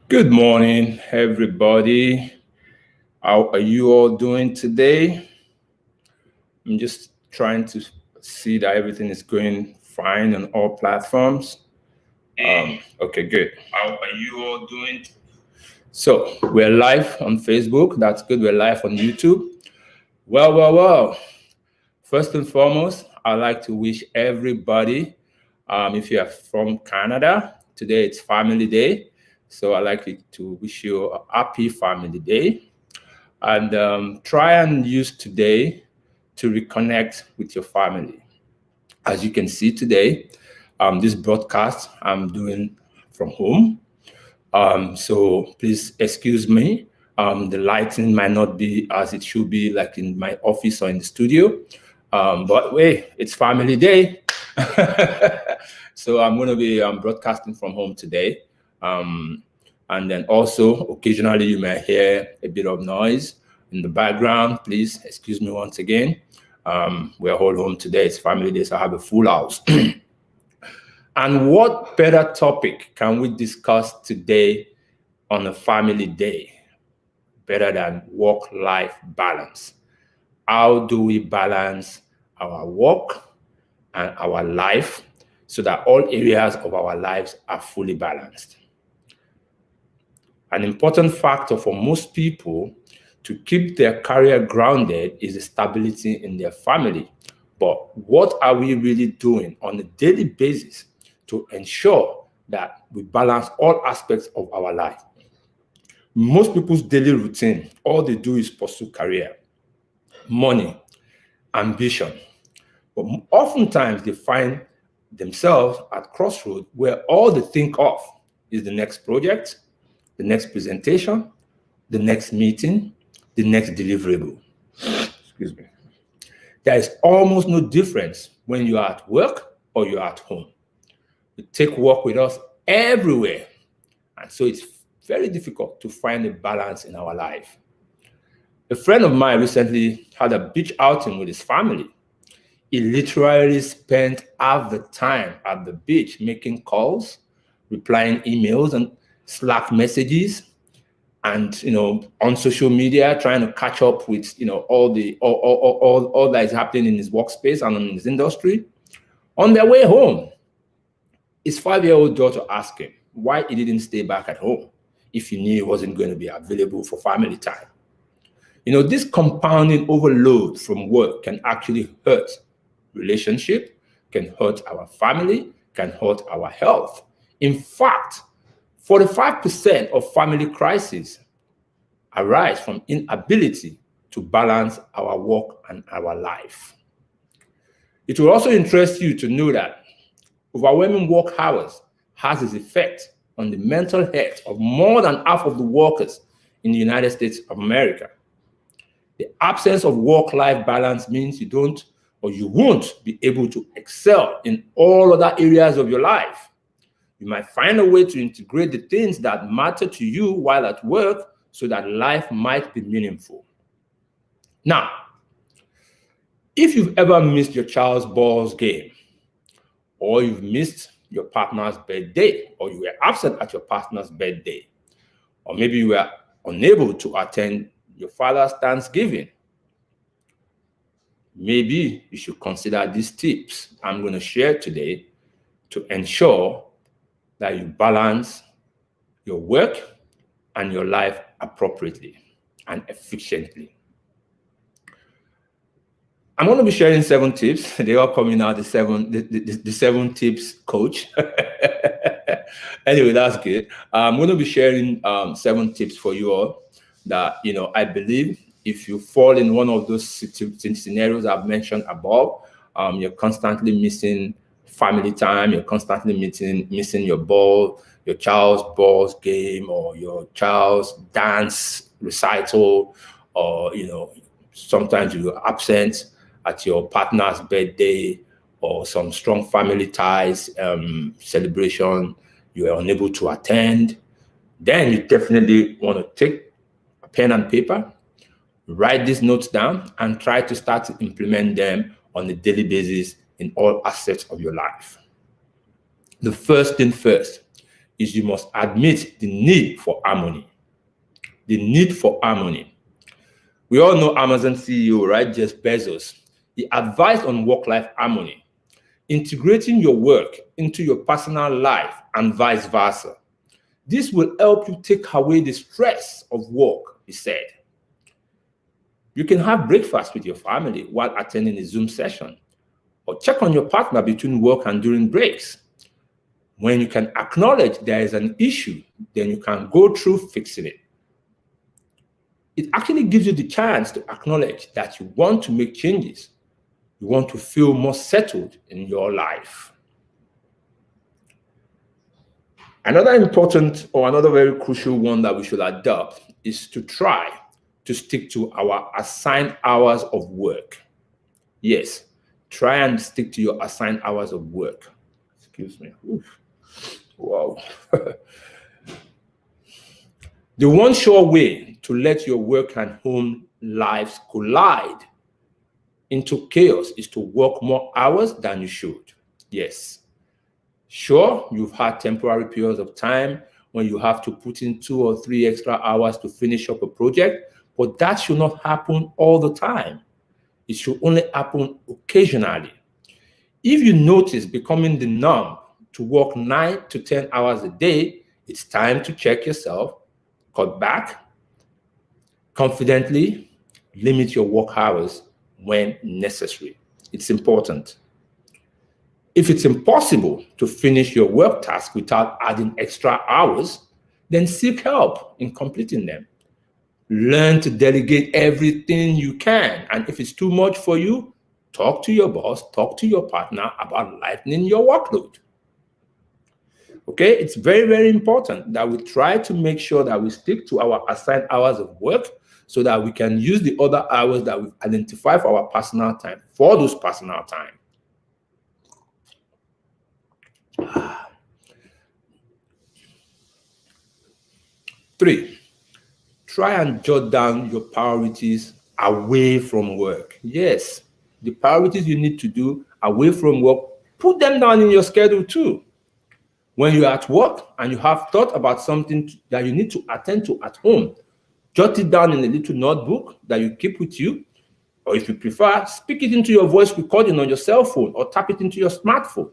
Good morning, everybody. How are you all doing today? I'm just trying to see that everything is going fine on all platforms. Okay, good. How are you all doing? So, we're live on Facebook. That's good. We're live on YouTube. Well. First and foremost, I'd like to wish everybody, if you are from Canada, today it's Family Day. So I'd like to wish you a happy Family Day. And try and use today to reconnect with your family. As you can see today, this broadcast I'm doing from home. So please excuse me. The lighting might not be as it should be, like in my office or in the studio. But wait, it's Family Day. So I'm going to be broadcasting from home today. And then also, occasionally, you may hear a bit of noise in the background. Please excuse me once again. We're all home today. It's Family Day, so I have a full house. And what better topic can we discuss today on a Family Day better than work-life balance? How do we balance our work and our life so that all areas of our lives are fully balanced? An important factor for most people to keep their career grounded is the stability in their family. But what are we really doing on a daily basis to ensure that we balance all aspects of our life? Most people's daily routine, all they do is pursue career, money, ambition. But oftentimes they find themselves at crossroads where all they think of is the next project, the next presentation, the next meeting, the next deliverable. Excuse me. There is almost no difference when you are at work or you're at home. We take work with us everywhere. And so it's very difficult to find a balance in our life. A friend of mine recently had a beach outing with his family. He literally spent half the time at the beach making calls, replying emails and Slack messages, and on social media trying to catch up with all that is happening in his workspace and in his industry. On their way home, his 5-year-old daughter asked him why he didn't stay back at home if he knew he wasn't going to be available for family time. This compounding overload from work can actually hurt relationship, can hurt our family, can hurt our health. In fact, 45% of family crises arise from inability to balance our work and our life. It will also interest you to know that overwhelming work hours has its effect on the mental health of more than half of the workers in the United States of America. The absence of work-life balance means you don't or you won't be able to excel in all other areas of your life. You might find a way to integrate the things that matter to you while at work so that life might be meaningful. Now, if you've ever missed your child's ball's game, or you've missed your partner's birthday, or you were absent at your partner's birthday, or maybe you were unable to attend your father's Thanksgiving, maybe you should consider these tips I'm going to share today to ensure that you balance your work and your life appropriately and efficiently. I'm going to be sharing 7 tips. They are coming out, the seven tips coach. Anyway, that's good. I'm going to be sharing 7 tips for you all that, I believe if you fall in one of those scenarios I've mentioned above, you're constantly missing family time, you're constantly missing your child's ball's game, or your child's dance recital, or sometimes you're absent at your partner's birthday or some strong family ties celebration you are unable to attend. Then you definitely want to take a pen and paper, write these notes down, and try to start to implement them on a daily basis in all aspects of your life. The first thing first, is you must admit the need for harmony. The need for harmony. We all know Amazon CEO, right? Jeff Bezos. He advised on work-life harmony, integrating your work into your personal life and vice versa. This will help you take away the stress of work, he said. You can have breakfast with your family while attending a Zoom session, or check on your partner between work and during breaks. When you can acknowledge there is an issue, then you can go through fixing it. It actually gives you the chance to acknowledge that you want to make changes. You want to feel more settled in your life. Another important or another very crucial one that we should adopt is to try to stick to our assigned hours of work. Yes, try and stick to your assigned hours of work. Excuse me. Oof. Wow. The one sure way to let your work and home lives collide into chaos is to work more hours than you should. Yes. Sure, you've had temporary periods of time when you have to put in 2 or 3 extra hours to finish up a project, but that should not happen all the time. It should only happen occasionally. If you notice becoming the norm to work 9 to 10 hours a day, it's time to check yourself, cut back, confidently limit your work hours when necessary. It's important. If it's impossible to finish your work task without adding extra hours, then seek help in completing them. Learn to delegate everything you can. And if it's too much for you, talk to your boss, talk to your partner about lightening your workload. Okay, it's very, very important that we try to make sure that we stick to our assigned hours of work so that we can use the other hours that we've identified for our personal time for those personal time. 3, try and jot down your priorities away from work. Yes, the priorities you need to do away from work, put them down in your schedule too. When you're at work and you have thought about something that you need to attend to at home, jot it down in a little notebook that you keep with you, or if you prefer, speak it into your voice recording on your cell phone or tap it into your smartphone.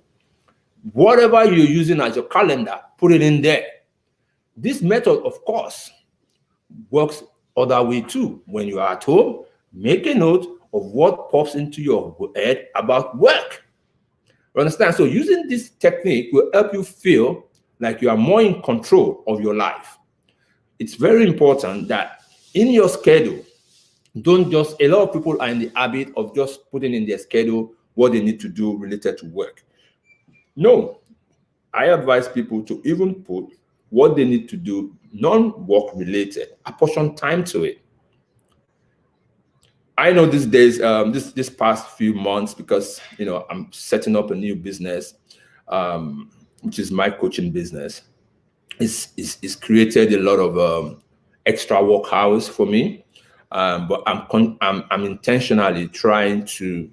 Whatever you're using as your calendar, put it in there. This method, of course, works other way too. When you are at home, make a note of what pops into your head about work. You understand? So using this technique will help you feel like you are more in control of your life. It's very important that in your schedule, a lot of people are in the habit of just putting in their schedule what they need to do related to work. No, I advise people to even put what they need to do non-work related, apportion time to it. I know these days, this past few months, because I'm setting up a new business, which is my coaching business. It's created a lot of extra work hours for me, but I'm intentionally trying to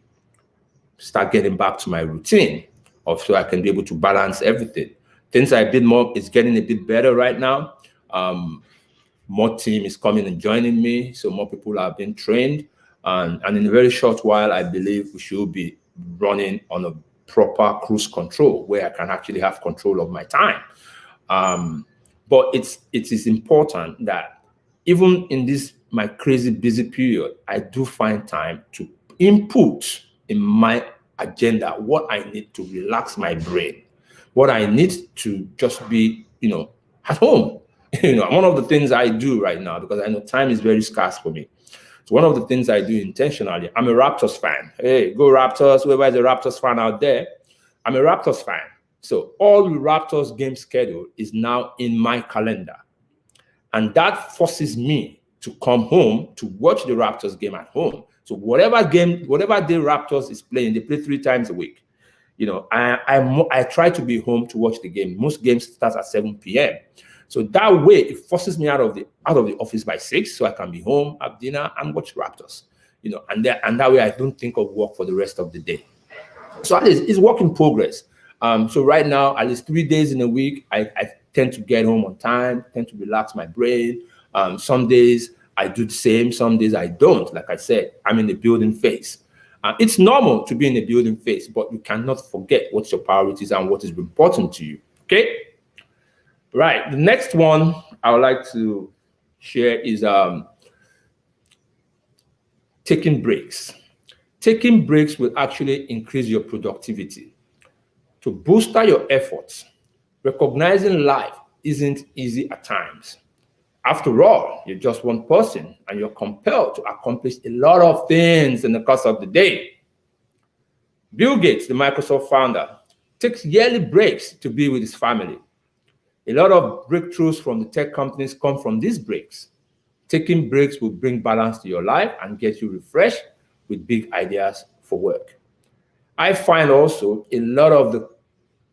start getting back to my routine, so I can be able to balance everything. Things I did more is getting a bit better right now. More team is coming and joining me, so more people are being trained. And in a very short while, I believe we should be running on a proper cruise control where I can actually have control of my time. But it is important that even in this my crazy busy period, I do find time to input in my agenda what I need to relax my brain, what I need to just be, at home. One of the things I do right now, because I know time is very scarce for me. So one of the things I do intentionally, I'm a Raptors fan. Hey, go Raptors, whoever is a Raptors fan out there, I'm a Raptors fan. So all the Raptors game schedule is now in my calendar. And that forces me to come home to watch the Raptors game at home. So whatever day Raptors is playing, they play 3 times a week. I try to be home to watch the game. Most games start at 7 p.m. So that way, it forces me out of the office by 6, so I can be home, have dinner, and watch Raptors. And that way I don't think of work for the rest of the day. So it's work in progress. So right now, at least 3 days in a week, I tend to get home on time, tend to relax my brain. Some days I do the same, some days I don't. Like I said, I'm in the building phase. It's normal to be in the building phase, but you cannot forget what's your priorities and what is important to you. Okay? Right. The next one I would like to share is taking breaks. Taking breaks will actually increase your productivity. To boost your efforts, recognizing life isn't easy at times. After all, you're just one person and you're compelled to accomplish a lot of things in the course of the day. Bill Gates, the Microsoft founder, takes yearly breaks to be with his family. A lot of breakthroughs from the tech companies come from these breaks. Taking breaks will bring balance to your life and get you refreshed with big ideas for work. I find also a lot of the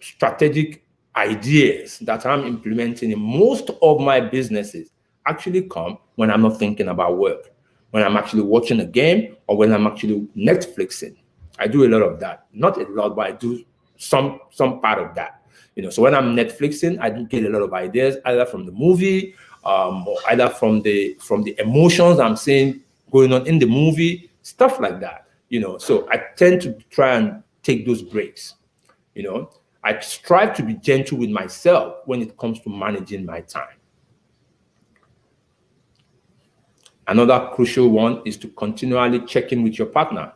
strategic ideas that I'm implementing in most of my businesses actually come when I'm not thinking about work, when I'm actually watching a game or when I'm actually Netflixing. I do a lot of that. Not a lot, but I do some part of that. So when I'm Netflixing, I do get a lot of ideas either from the movie, or either from the emotions I'm seeing going on in the movie, stuff like that. So I tend to try and take those breaks. I strive to be gentle with myself when it comes to managing my time. Another crucial one is to continually check in with your partner.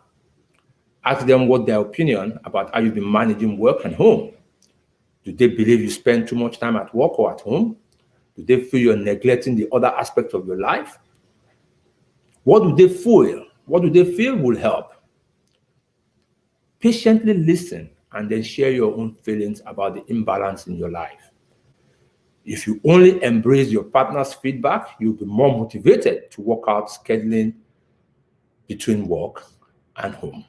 Ask them what their opinion about how you've been managing work and home. Do they believe you spend too much time at work or at home? Do they feel you're neglecting the other aspects of your life? What do they feel? What do they feel will help? Patiently listen and then share your own feelings about the imbalance in your life. If you only embrace your partner's feedback, you'll be more motivated to work out scheduling between work and home.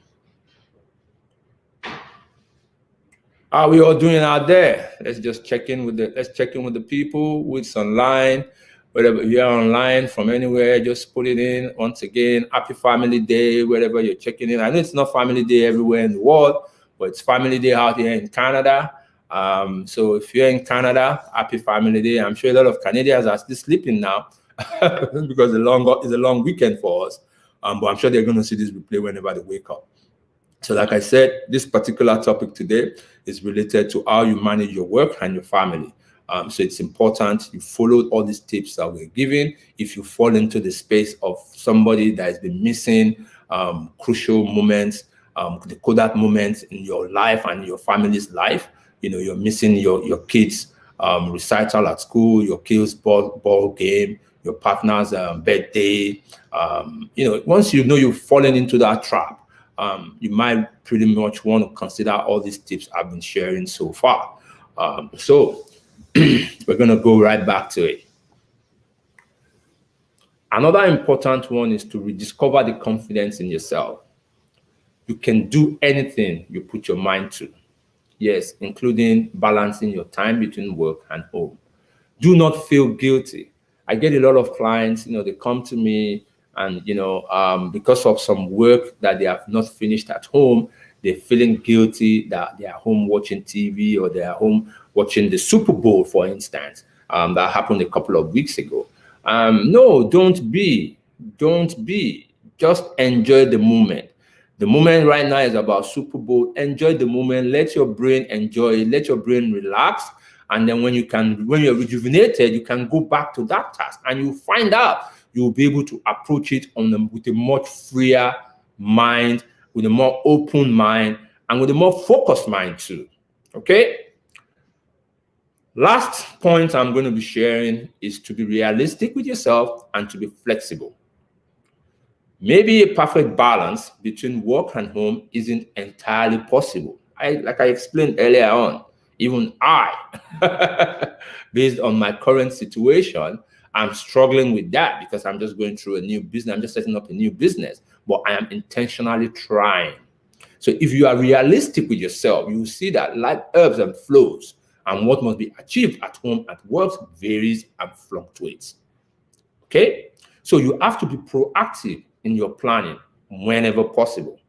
How are we all doing out there? Let's check in with the people who's online. Wherever you're online from anywhere, just put it in. Once again, happy Family Day, wherever you're checking in. I know it's not Family Day everywhere in the world, but it's Family Day out here in Canada. So if you're in Canada, happy Family Day. I'm sure a lot of Canadians are still sleeping now because it's a long weekend for us. But I'm sure they're going to see this replay whenever they wake up. So like I said, this particular topic today is related to how you manage your work and your family. So it's important you follow all these tips that we're giving. If you fall into the space of somebody that has been missing crucial moments, the Kodak moments in your life and your family's life, you're missing your kids' recital at school, your kids' ball game, your partner's birthday. Once you've fallen into that trap, you might pretty much want to consider all these tips I've been sharing so far. So we're going to go right back to it. Another important one is to rediscover the confidence in yourself. You can do anything you put your mind to. Yes, including balancing your time between work and home. Do not feel guilty. I get a lot of clients, they come to me and, because of some work that they have not finished at home, they're feeling guilty that they are home watching TV or they are home watching the Super Bowl, for instance. That happened a couple of weeks ago. No, don't be. Just enjoy the moment. The moment right now is about Super Bowl. Enjoy the moment. Let your brain enjoy it. Let your brain relax. And then when you're rejuvenated, you can go back to that task and you find out you'll be able to approach it with a much freer mind, with a more open mind, and with a more focused mind too. Okay? Last point I'm going to be sharing is to be realistic with yourself and to be flexible. Maybe a perfect balance between work and home isn't entirely possible. Like I explained earlier on, even I, based on my current situation, I'm struggling with that because I'm just going through a new business. I'm just setting up a new business, but I am intentionally trying. So if you are realistic with yourself, you will see that life ebbs and flows, and what must be achieved at home, at work, varies and fluctuates. Okay? So you have to be proactive in your planning whenever possible.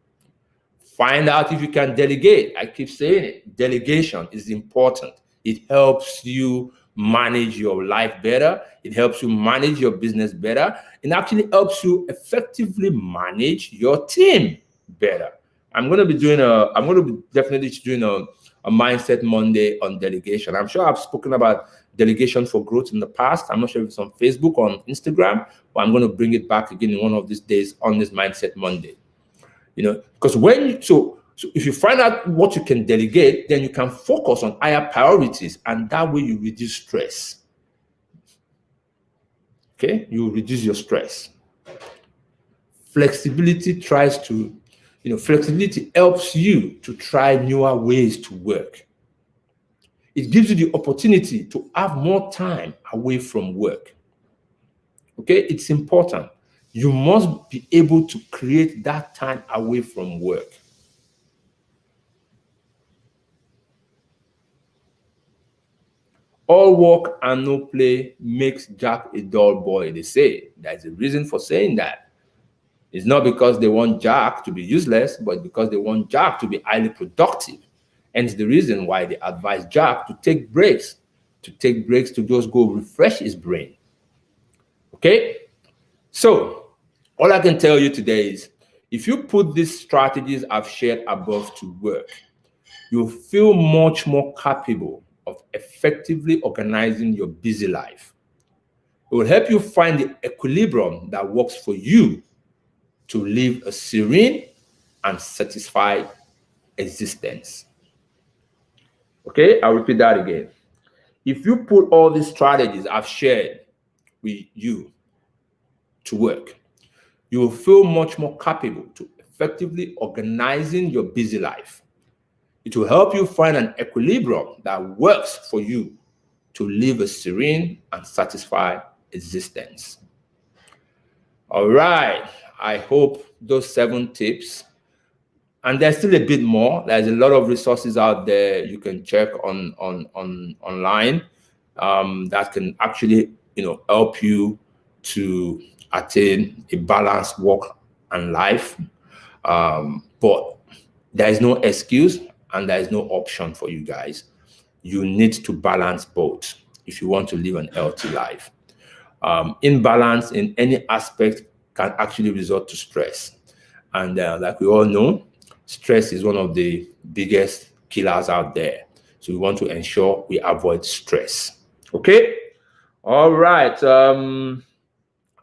Find out if you can delegate. I keep saying it. Delegation is important. It helps you manage your life better. It helps you manage your business better. It actually helps you effectively manage your team better. I'm going to be definitely doing a Mindset Monday on delegation. I'm sure I've spoken about delegation for growth in the past. I'm not sure if it's on Facebook or on Instagram, but I'm going to bring it back again in one of these days on this Mindset Monday. Because so if you find out what you can delegate, then you can focus on higher priorities, and that way you reduce stress. Okay, you reduce your stress. Flexibility helps you to try newer ways to work. It gives you the opportunity to have more time away from work. Okay, it's important. You must be able to create that time away from work. All work and no play makes Jack a dull boy, they say. There's a reason for saying that. It's not because they want Jack to be useless, but because they want Jack to be highly productive. And it's the reason why they advise Jack to take breaks to just go refresh his brain. Okay? So, all I can tell you today is, if you put these strategies I've shared above to work, you'll feel much more capable of effectively organizing your busy life. It will help you find the equilibrium that works for you to live a serene and satisfied existence. Okay, I'll repeat that again. If you put all these strategies I've shared with you to work, you will feel much more capable to effectively organizing your busy life. It will help you find an equilibrium that works for you to live a serene and satisfied existence. All right. I hope those 7 tips, and there's still a bit more. There's a lot of resources out there you can check on online that can actually help you to attain a balanced work and life. But there is no excuse and there is no option for you guys. You need to balance both if you want to live an healthy life. Imbalance in any aspect can actually result to stress. And like we all know, stress is one of the biggest killers out there. So we want to ensure we avoid stress. Okay? All right.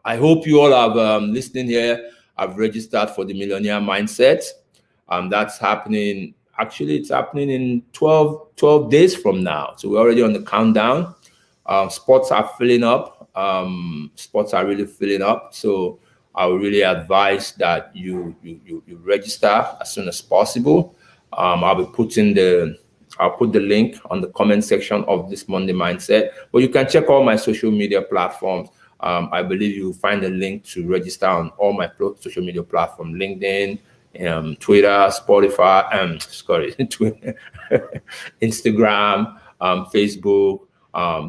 I hope you all have listening here. I've registered for the Millionaire Mindset. That's happening. Actually, it's happening in 12 days from now. So we're already on the countdown. Spots are filling up. Spots are really filling up. So I would really advise that you register as soon as possible. I'll put the link on the comment section of this Monday Mindset. But you can check all my social media platforms. I believe you'll find a link to register on all my social media platforms: LinkedIn, Twitter, Spotify, Twitter, Instagram, Facebook.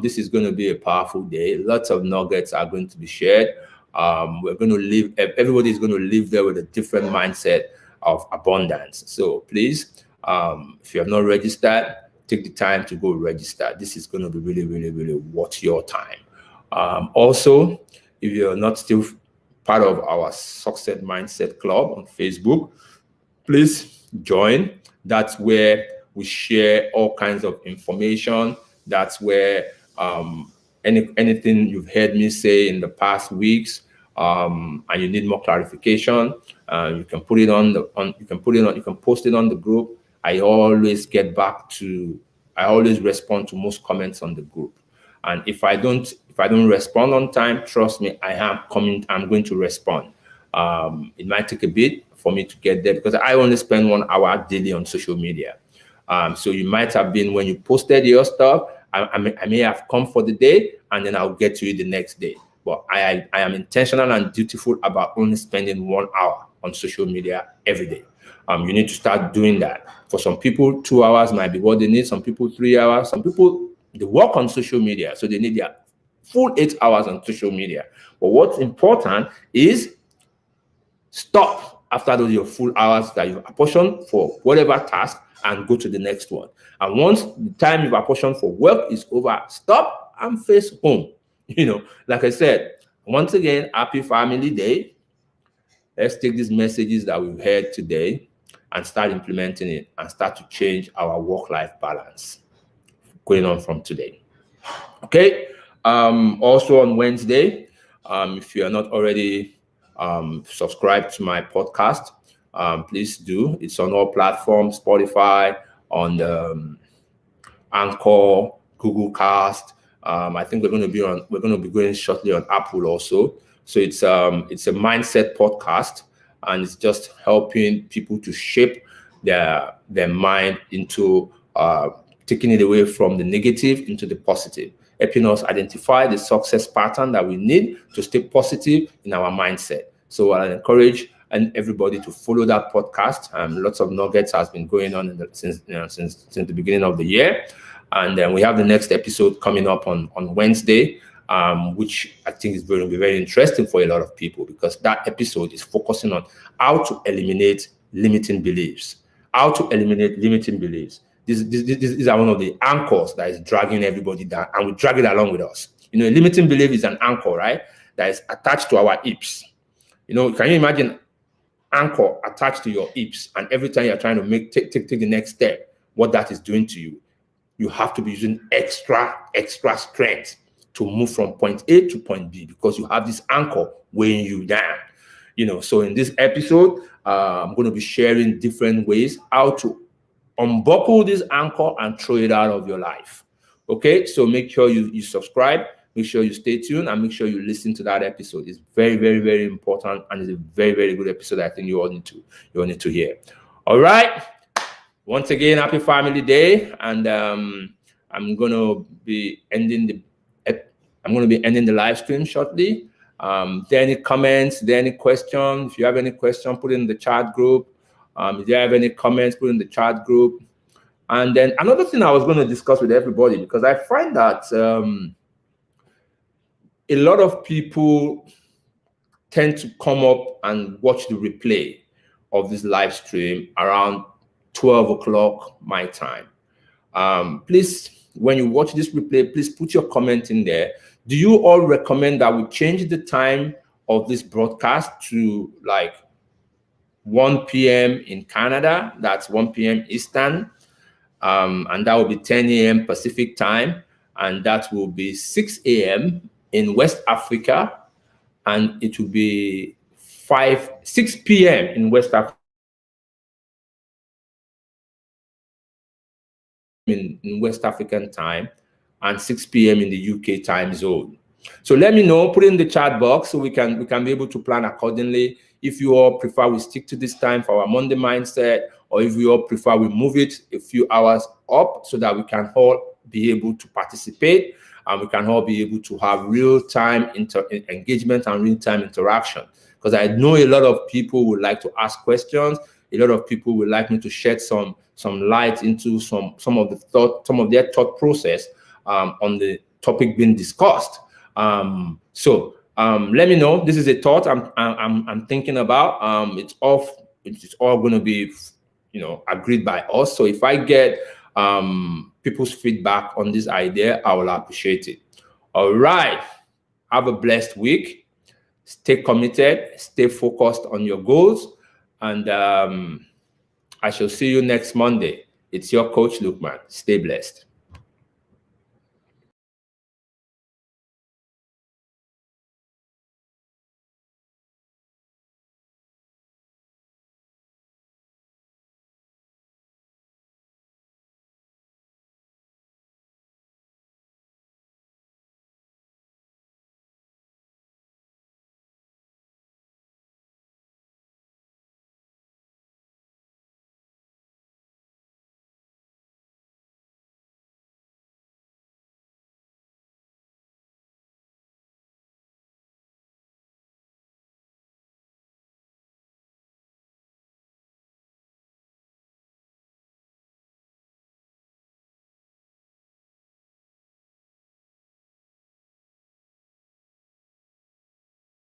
This is going to be a powerful day. Lots of nuggets are going to be shared. We're going to live. Everybody is going to live there with a different mindset of abundance. So please, if you have not registered, take the time to go register. This is going to be really, really, really worth your time. Also, if you're not still part of our Success Mindset Club on Facebook, please join. That's where we share all kinds of information. That's where anything you've heard me say in the past weeks, and you need more clarification, you can put it on you can post it on the group. I always respond to most comments on the group. And if I don't respond on time, trust me, I'm going to respond. It might take a bit for me to get there because I only spend 1 hour daily on social media. So you might have been, when you posted your stuff, I may have come for the day and then I'll get to you the next day. But I am intentional and dutiful about only spending 1 hour on social media every day. You need to start doing that. For some people, 2 hours might be what they need. Some people, 3 hours. Some people, they work on social media, so they need their full 8 hours on social media. But what's important is stop After those, your full hours that you've apportioned for whatever task, and go to the next one. And once the time you've apportioned for work is over, stop and face home. Like I said, once again, happy Family Day. Let's take these messages that we've heard today and start implementing it and start to change our work-life balance going on from today. Okay. Also on Wednesday, if you are not already subscribed to my podcast, please do. It's on all platforms: Spotify, on the Anchor, Google Cast. I think we're going to be going shortly on Apple also. So it's a mindset podcast, and it's just helping people to shape their mind into taking it away from the negative into the positive, helping us identify the success pattern that we need to stay positive in our mindset. So I encourage everybody to follow that podcast. Lots of nuggets has been going on since the beginning of the year, and then we have the next episode coming up on Wednesday, which I think is going to be very interesting for a lot of people, because that episode is focusing on how to eliminate limiting beliefs. These are one of the anchors that is dragging everybody down, and we drag it along with us. A limiting belief is an anchor, right? That is attached to our hips. Can you imagine anchor attached to your hips, and every time you're trying to take the next step, what that is doing to you? You have to be using extra strength to move from point A to point B, because you have this anchor weighing you down. So in this episode, I'm going to be sharing different ways how to unbuckle this anchor and throw it out of your life. Okay, so make sure you subscribe, make sure you stay tuned, and make sure you listen to that episode. It's very, very, very important, and it's a very, very good episode. I think you all need to hear. All right. Once again, happy Family Day, and I'm gonna be ending the live stream shortly. There any comments? There any questions? If you have any question, put it in the chat group. If you have any comments, put in the chat group. And then another thing I was going to discuss with everybody, because I find that a lot of people tend to come up and watch the replay of this live stream around 12 o'clock my time. Please, when you watch this replay, please put your comment in there. Do you all recommend that we change the time of this broadcast to like 1 p.m. in Canada? That's 1 p.m. Eastern. And that will be 10 a.m. Pacific time. And that will be 6 a.m. in West Africa. And it will be 6 p.m. in West Africa. In West African time, and 6 p.m. in the UK time zone. So let me know, put it in the chat box so we can be able to plan accordingly. If you all prefer we stick to this time for our Monday mindset, or if you all prefer we move it a few hours up so that we can all be able to participate, and we can all be able to have real-time engagement and real-time interaction. Because I know a lot of people would like to ask questions. A lot of people would like me to shed some light into some of their thought process on the topic being discussed. So let me know. This is a thought I'm thinking about. It's all going to be agreed by us. So if I get people's feedback on this idea, I will appreciate it. All right. Have a blessed week. Stay committed. Stay focused on your goals. And I shall see you next Monday. It's your coach, Lukman. Stay blessed.